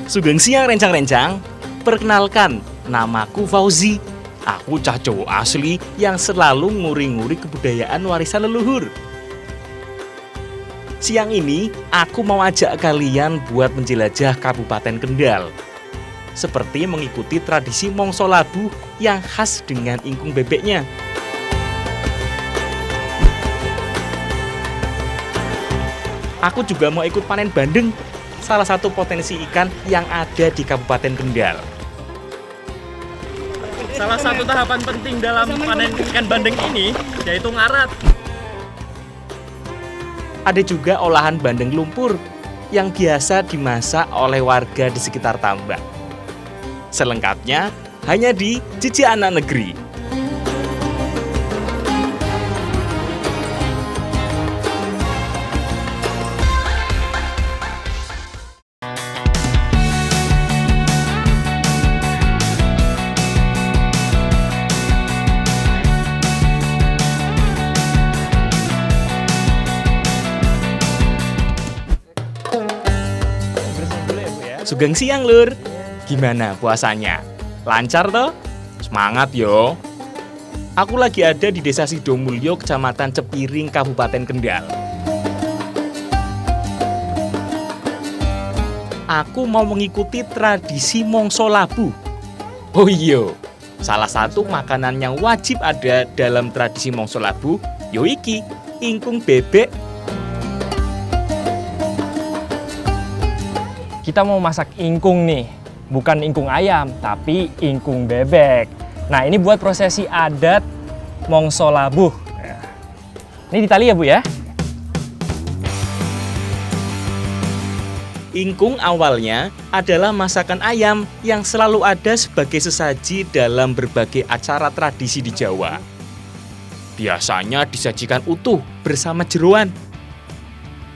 Sugeng siang rencang-rencang. Perkenalkan, namaku Fauzi. Aku cah cowok asli yang selalu nguri-nguri kebudayaan warisan leluhur. Siang ini, aku mau ajak kalian buat menjelajah Kabupaten Kendal. Seperti mengikuti tradisi Mongso Labuh yang khas dengan ingkung bebeknya. Aku juga mau ikut panen bandeng, salah satu potensi ikan yang ada di Kabupaten Kendal. Salah satu tahapan penting dalam panen ikan bandeng ini yaitu ngarat. Ada juga olahan bandeng lumpur yang biasa dimasak oleh warga di sekitar tambak. Selengkapnya hanya di Cici Anak Negeri. Sugeng siang lur, gimana puasanya? Lancar toh? Semangat yo. Aku lagi ada di Desa Sidomulyo, Kecamatan Cepiring, Kabupaten Kendal. Aku mau mengikuti tradisi Mongso Labuh. Oh iya, salah satu makanan yang wajib ada dalam tradisi Mongso Labuh yo iki, ingkung bebek. Kita mau masak ingkung nih, bukan ingkung ayam, tapi ingkung bebek. Nah, ini buat prosesi adat Mongso Labuh. Ini ditali ya, Bu ya? Ingkung awalnya adalah masakan ayam yang selalu ada sebagai sesaji dalam berbagai acara tradisi di Jawa. Biasanya disajikan utuh bersama jeroan.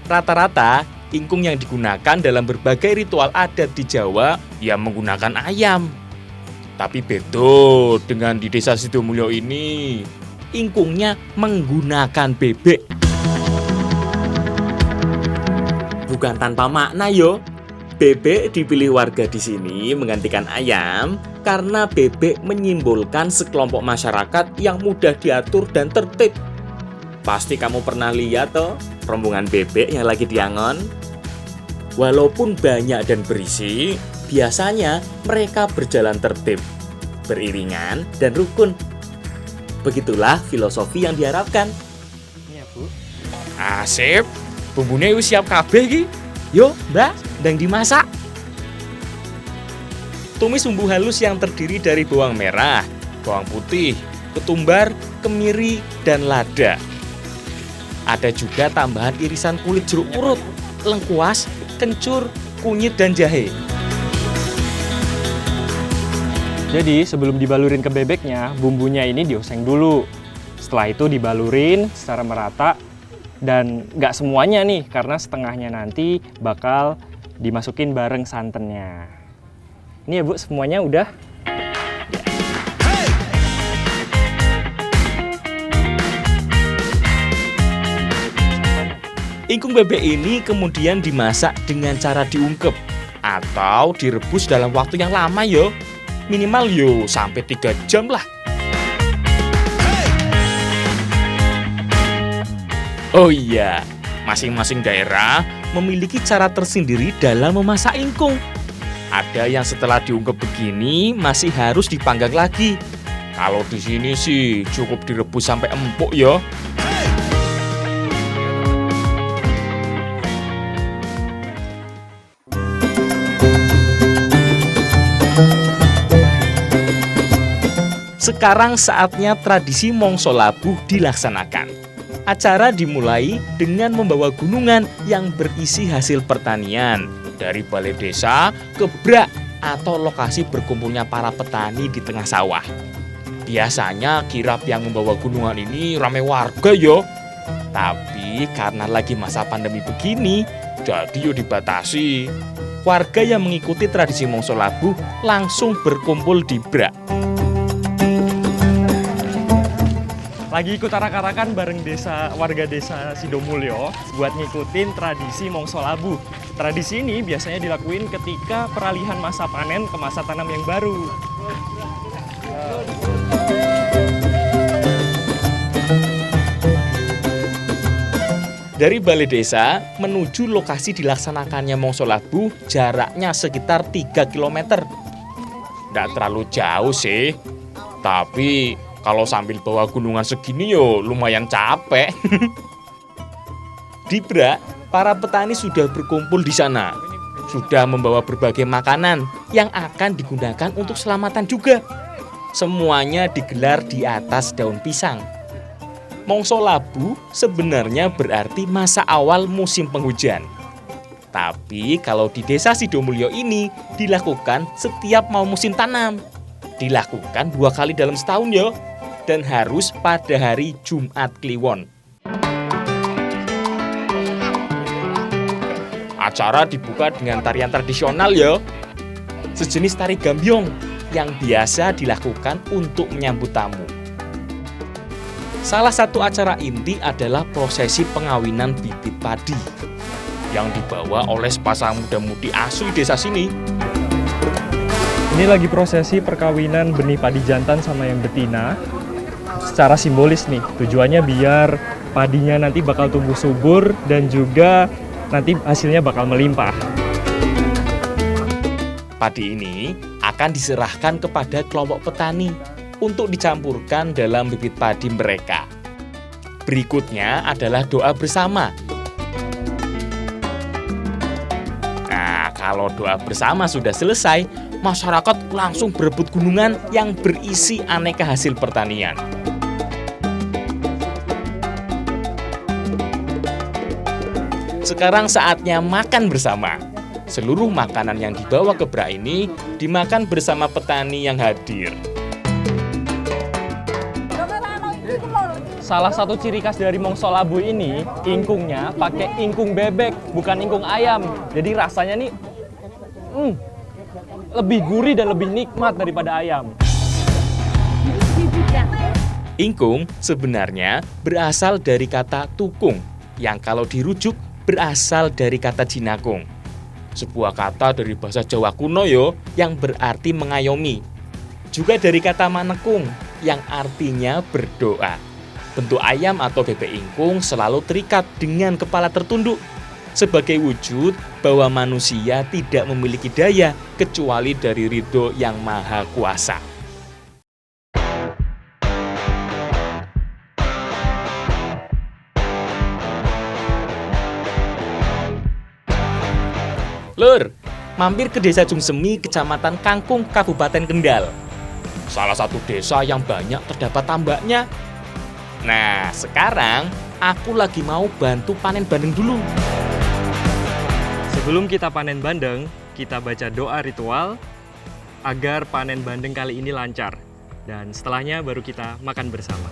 Rata-rata, ingkung yang digunakan dalam berbagai ritual adat di Jawa yang menggunakan ayam. Tapi beda dengan di Desa Sidomulyo ini, ingkungnya menggunakan bebek. Bukan tanpa makna yo. Bebek dipilih warga di sini menggantikan ayam karena bebek menyimbolkan sekelompok masyarakat yang mudah diatur dan tertib. Pasti kamu pernah lihat toh rombongan bebek yang lagi diangon. Walaupun banyak dan berisi, biasanya mereka berjalan tertib, beriringan dan rukun. Begitulah filosofi yang diharapkan. Iya, Bu. Asip, bumbunya wis siap kabeh iki. Yo, Mbak, ndang dimasak. Tumis bumbu halus yang terdiri dari bawang merah, bawang putih, ketumbar, kemiri, dan lada. Ada juga tambahan irisan kulit jeruk purut, lengkuas, kencur, kunyit, dan jahe. Jadi sebelum dibalurin ke bebeknya, bumbunya ini dioseng dulu. Setelah itu dibalurin secara merata dan nggak semuanya nih, karena setengahnya nanti bakal dimasukin bareng santannya. Ini ya Bu, semuanya udah. Ingkung bebek ini kemudian dimasak dengan cara diungkep atau direbus dalam waktu yang lama yo. Minimal yo sampai 3 jam lah. Oh iya, masing-masing daerah memiliki cara tersendiri dalam memasak ingkung. Ada yang setelah diungkep begini masih harus dipanggang lagi. Kalau di sini sih cukup direbus sampai empuk yo. Sekarang saatnya tradisi Mongso Labuh dilaksanakan. Acara dimulai dengan membawa gunungan yang berisi hasil pertanian dari balai desa ke brak atau lokasi berkumpulnya para petani di tengah sawah. Biasanya kirap yang membawa gunungan ini ramai warga yo. Tapi karena lagi masa pandemi begini, jadi yo dibatasi. Warga yang mengikuti tradisi Mongso Labuh langsung berkumpul di brak. Lagi ikut arak-arakan bareng warga desa Sidomulyo buat ngikutin tradisi Mongso Labuh. Tradisi ini biasanya dilakuin ketika peralihan masa panen ke masa tanam yang baru. Dari balai desa menuju lokasi dilaksanakannya Mongso Labuh jaraknya sekitar 3 km. Nggak terlalu jauh sih, tapi kalau sambil bawa gunungan segini yo lumayan capek. Di Brak, para petani sudah berkumpul di sana. Sudah membawa berbagai makanan yang akan digunakan untuk selamatan juga. Semuanya digelar di atas daun pisang. Mongso Labuh sebenarnya berarti masa awal musim penghujan. Tapi kalau di desa Sidomulyo ini dilakukan setiap mau musim tanam. Dilakukan 2 kali dalam setahun ya, dan harus pada hari Jumat Kliwon. Acara dibuka dengan tarian tradisional ya, sejenis tari gambyong yang biasa dilakukan untuk menyambut tamu. Salah satu acara inti adalah prosesi pengawinan bibit padi yang dibawa oleh sepasang muda-mudi asli desa sini. Ini lagi prosesi perkawinan benih padi jantan sama yang betina. Secara simbolis nih, tujuannya biar padinya nanti bakal tumbuh subur dan juga nanti hasilnya bakal melimpah. Padi ini akan diserahkan kepada kelompok petani untuk dicampurkan dalam bibit padi mereka. Berikutnya adalah doa bersama. Nah, kalau doa bersama sudah selesai, masyarakat langsung berebut gunungan yang berisi aneka hasil pertanian. Sekarang saatnya makan bersama. Seluruh makanan yang dibawa ke Brak ini dimakan bersama petani yang hadir. Salah satu ciri khas dari Mongso Labuh ini, ingkungnya pakai ingkung bebek, bukan ingkung ayam. Jadi rasanya nih lebih gurih dan lebih nikmat daripada ayam. Ingkung sebenarnya berasal dari kata tukung, yang kalau dirujuk berasal dari kata jinakung. Sebuah kata dari bahasa Jawa kuno yo, yang berarti mengayomi. Juga dari kata manekung, yang artinya berdoa. Bentuk ayam atau bebek ingkung selalu terikat dengan kepala tertunduk, sebagai wujud bahwa manusia tidak memiliki daya kecuali dari ridho yang maha kuasa. Lur, mampir ke Desa Jungsemi, Kecamatan Kangkung, Kabupaten Kendal. Salah satu desa yang banyak terdapat tambaknya. Nah, sekarang aku lagi mau bantu panen bandeng dulu. Sebelum kita panen bandeng, kita baca doa ritual agar panen bandeng kali ini lancar. Dan setelahnya baru kita makan bersama.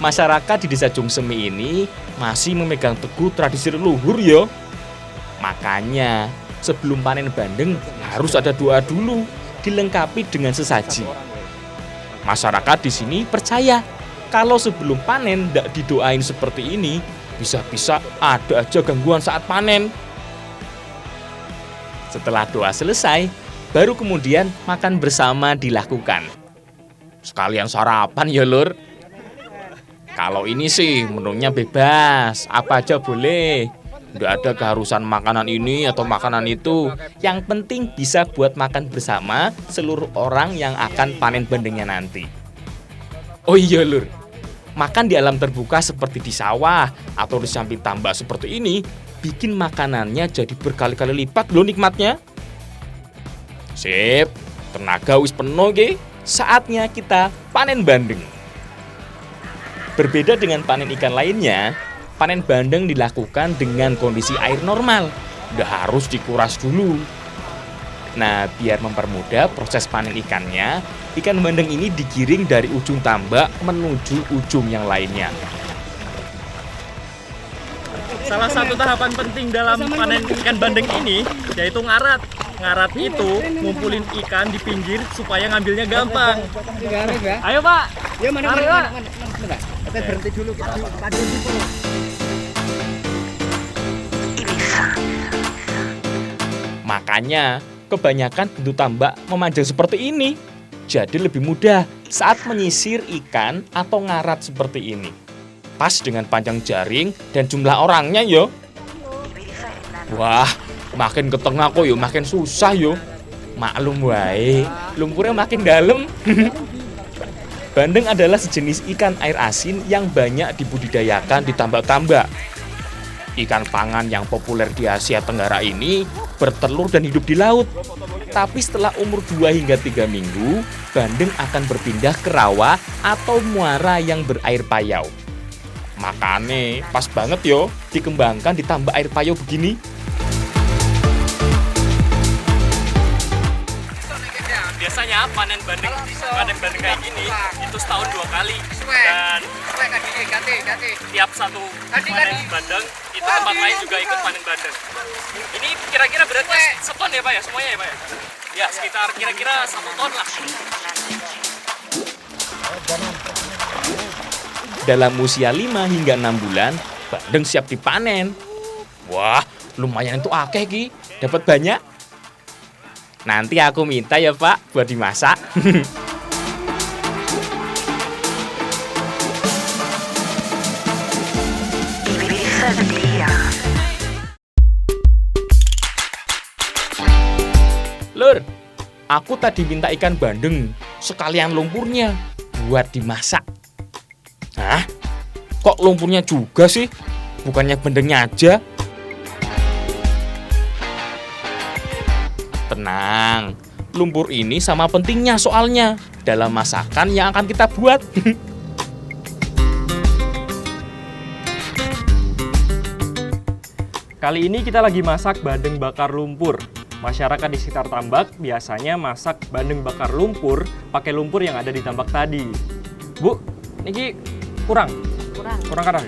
Masyarakat di Desa Jungsemi ini masih memegang teguh tradisi leluhur ya. Makanya sebelum panen bandeng harus ada doa dulu, dilengkapi dengan sesaji. Masyarakat di sini percaya kalau sebelum panen tidak didoain seperti ini, bisa-bisa ada aja gangguan saat panen. Setelah doa selesai, baru kemudian makan bersama dilakukan. Sekalian sarapan ya lur. Kalau ini sih menunya bebas, apa aja boleh. Nggak ada keharusan makanan ini atau makanan itu. Yang penting bisa buat makan bersama seluruh orang yang akan panen bandengnya nanti. Oh iya lur, makan di alam terbuka seperti di sawah atau di samping tambak seperti ini bikin makanannya jadi berkali-kali lipat loh nikmatnya. Sip, tenaga wis penuh ge. Saatnya kita panen bandeng. Berbeda dengan panen ikan lainnya, panen bandeng dilakukan dengan kondisi air normal, nggak harus dikuras dulu. Nah, biar mempermudah proses panen ikannya, ikan bandeng ini digiring dari ujung tambak menuju ujung yang lainnya. Salah satu tahapan penting dalam panen ikan bandeng ini yaitu ngarat. Ngarat itu ngumpulin ikan di pinggir supaya ngambilnya gampang. Ayo Pak. Ya mana Mari, mana Pak. mana. Kita berhenti dulu kita paduin dulu. Makanya, kebanyakan bentuk tambak memanjang seperti ini. Jadi lebih mudah saat menyisir ikan atau ngarat seperti ini. Pas dengan panjang jaring dan jumlah orangnya yo. Wah, makin ke tengah kok yo makin susah yo. Maklum wae, lumpurnya makin dalam. Bandeng adalah sejenis ikan air asin yang banyak dibudidayakan di tambak-tambak. Ikan pangan yang populer di Asia Tenggara ini bertelur dan hidup di laut. Tapi setelah umur 2 hingga 3 minggu, bandeng akan berpindah ke rawa atau muara yang berair payau. Makanya pas banget yo dikembangkan di tambak air payau begini. Biasanya panen bandeng kayak gini itu setahun 2 kali dan tiap satu panen bandeng itu tempat lain juga ikut panen bandeng. Ini kira-kira beratnya seton ya Pak ya, semuanya ya Pak ya? Ya sekitar kira-kira 1 ton lah. Dalam usia 5 hingga 6 bulan, bandeng siap dipanen. Wah, lumayan itu akeh ki, dapat banyak. Nanti aku minta ya Pak buat dimasak. Lur, aku tadi minta ikan bandeng sekalian lumpurnya buat dimasak. Hah? Kok lumpurnya juga sih? Bukannya bandengnya aja? Tenang, lumpur ini sama pentingnya soalnya dalam masakan yang akan kita buat. Kali ini kita lagi masak bandeng bakar lumpur. Masyarakat di sekitar tambak biasanya masak bandeng bakar lumpur pakai lumpur yang ada di tambak tadi. Bu, ini kurang karar.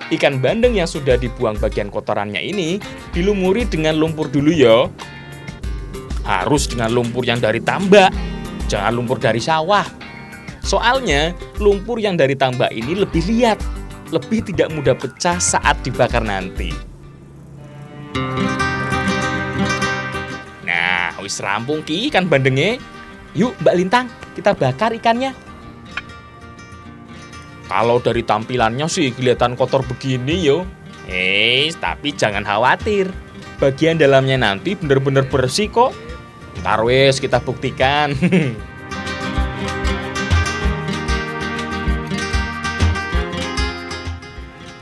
Ikan bandeng yang sudah dibuang bagian kotorannya ini dilumuri dengan lumpur dulu ya. Harus dengan lumpur yang dari tambak, jangan lumpur dari sawah. Soalnya lumpur yang dari tambak ini lebih liat, lebih tidak mudah pecah saat dibakar nanti. Nah, wis rampung ki ikan bandengnya. Yuk Mbak Lintang, kita bakar ikannya. Kalau dari tampilannya sih kelihatan kotor begini yo. Tapi jangan khawatir. Bagian dalamnya nanti bener-bener bersih kok. Ntar wes kita buktikan.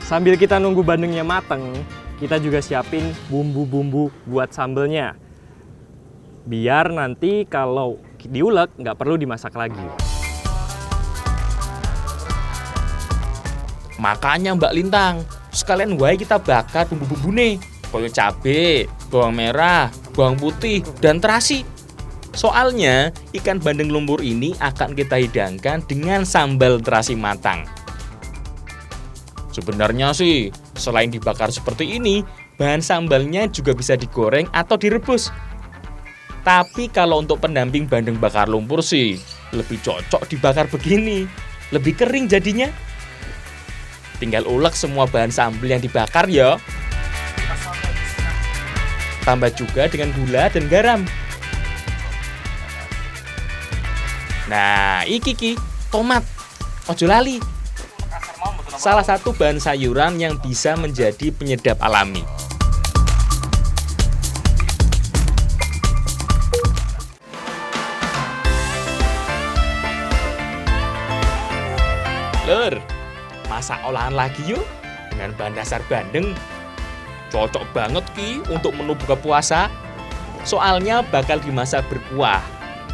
Sambil kita nunggu bandengnya mateng, kita juga siapin bumbu-bumbu buat sambelnya. Biar nanti kalau diulek nggak perlu dimasak lagi. Makanya Mbak Lintang, sekalian wae kita bakar bumbu-bumbu nih. Koyo cabe, bawang merah, bawang putih, dan terasi. Soalnya ikan bandeng lumpur ini akan kita hidangkan dengan sambal terasi matang. Sebenarnya sih, selain dibakar seperti ini, bahan sambalnya juga bisa digoreng atau direbus. Tapi kalau untuk pendamping bandeng bakar lumpur sih, lebih cocok dibakar begini. Lebih kering jadinya. Tinggal ulek semua bahan sambal yang dibakar ya. Tambah juga dengan gula dan garam. Nah, iki tomat. Ojo lali. Salah satu bahan sayuran yang bisa menjadi penyedap alami. Lur, masak olahan lagi yuk dengan bahan dasar bandeng. Cocok banget ki untuk menu buka puasa. Soalnya bakal dimasak berkuah.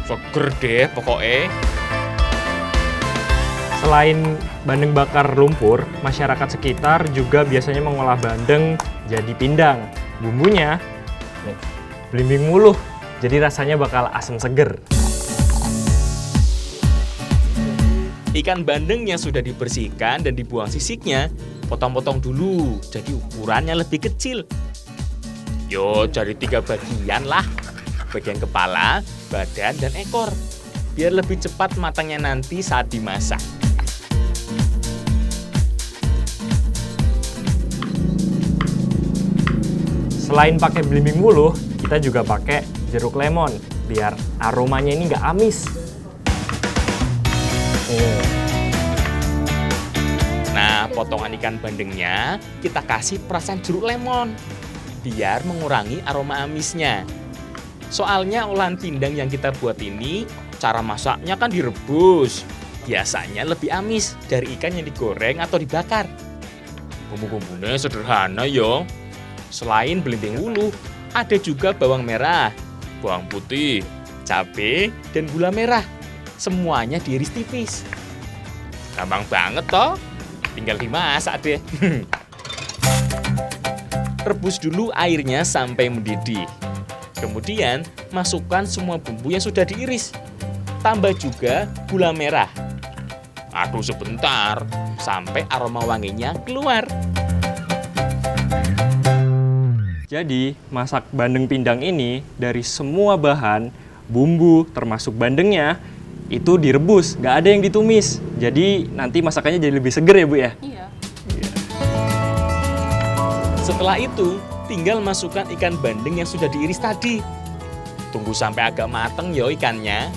Seger deh pokoknya. Selain bandeng bakar lumpur, masyarakat sekitar juga biasanya mengolah bandeng jadi pindang. Bumbunya belimbing muluh, jadi rasanya bakal asam seger. Ikan bandeng yang sudah dibersihkan dan dibuang sisiknya, potong-potong dulu, jadi ukurannya lebih kecil. Yo, cari 3 bagian lah. Bagian kepala, badan, dan ekor. Biar lebih cepat matangnya nanti saat dimasak. Selain pakai belimbing wuluh, kita juga pakai jeruk lemon biar aromanya ini nggak amis. Nah, potongan ikan bandengnya kita kasih perasan jeruk lemon biar mengurangi aroma amisnya. Soalnya olahan pindang yang kita buat ini cara masaknya kan direbus. Biasanya lebih amis dari ikan yang digoreng atau dibakar. Bumbu-bumbunya sederhana yo. Selain belimbing wuluh, ada juga bawang merah, bawang putih, cabai, dan gula merah. Semuanya diiris tipis. Gampang banget toh. Tinggal dimasak deh. Rebus dulu airnya sampai mendidih. Kemudian masukkan semua bumbu yang sudah diiris. Tambah juga gula merah. Aduk sebentar sampai aroma wanginya keluar. Jadi, masak bandeng pindang ini dari semua bahan, bumbu termasuk bandengnya, itu direbus, nggak ada yang ditumis. Jadi, nanti masakannya jadi lebih seger ya, Bu ya? Iya. Setelah itu, tinggal masukkan ikan bandeng yang sudah diiris tadi. Tunggu sampai agak mateng yo ikannya.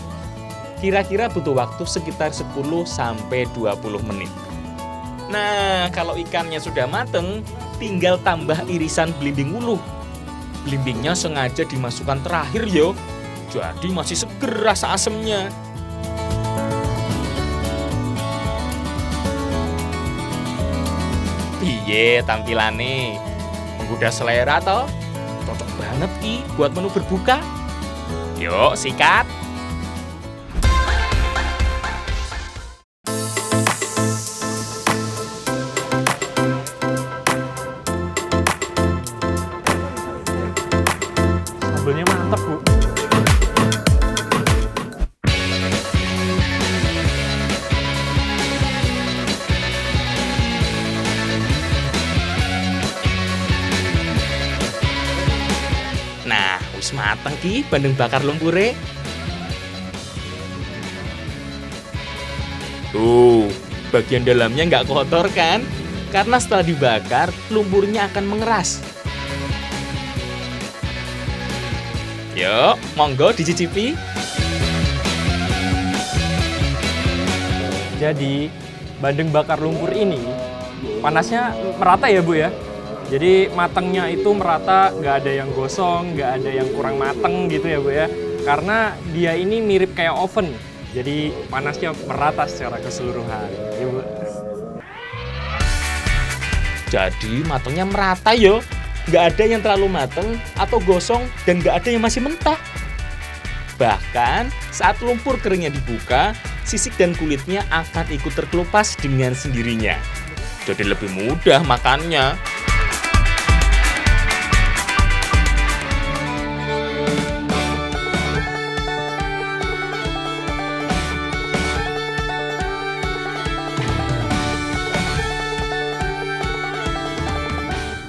Kira-kira butuh waktu sekitar 10-20 menit. Nah, kalau ikannya sudah mateng, tinggal tambah irisan belimbing wuluh. Belimbingnya sengaja dimasukkan terakhir yo. Jadi masih seger rasa asemnya. Piye tampilannya? Menggoda selera toh? Cocok banget ki buat menu berbuka. Yuk, sikat. Sambelnya mantap, Bu. Nah, wis mateng ki bandeng bakar lumpure. Tuh, bagian dalamnya nggak kotor kan? Karena setelah dibakar, lumpurnya akan mengeras. Yuk, monggo dicicipi. Jadi, bandeng bakar lumpur ini panasnya merata ya, Bu ya? Jadi matangnya itu merata, nggak ada yang gosong, nggak ada yang kurang mateng gitu ya, Bu ya. Karena dia ini mirip kayak oven, jadi panasnya merata secara keseluruhan. Ya, Bu. Jadi matangnya merata yo. Nggak ada yang terlalu mateng atau gosong dan nggak ada yang masih mentah. Bahkan saat lumpur keringnya dibuka, sisik dan kulitnya akan ikut terkelupas dengan sendirinya. Jadi lebih mudah makannya.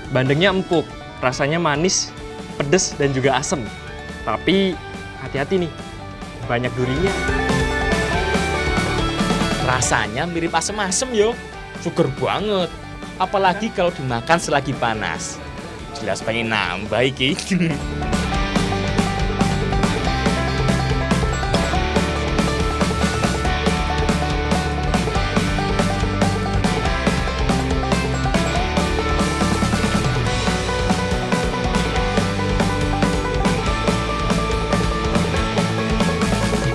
Bandengnya empuk, rasanya manis, pedes, dan juga asem. Tapi hati-hati nih, banyak durinya. Rasanya mirip asem-asem yo. Seger banget. Apalagi kalau dimakan selagi panas. Jelas pengen nambah iki.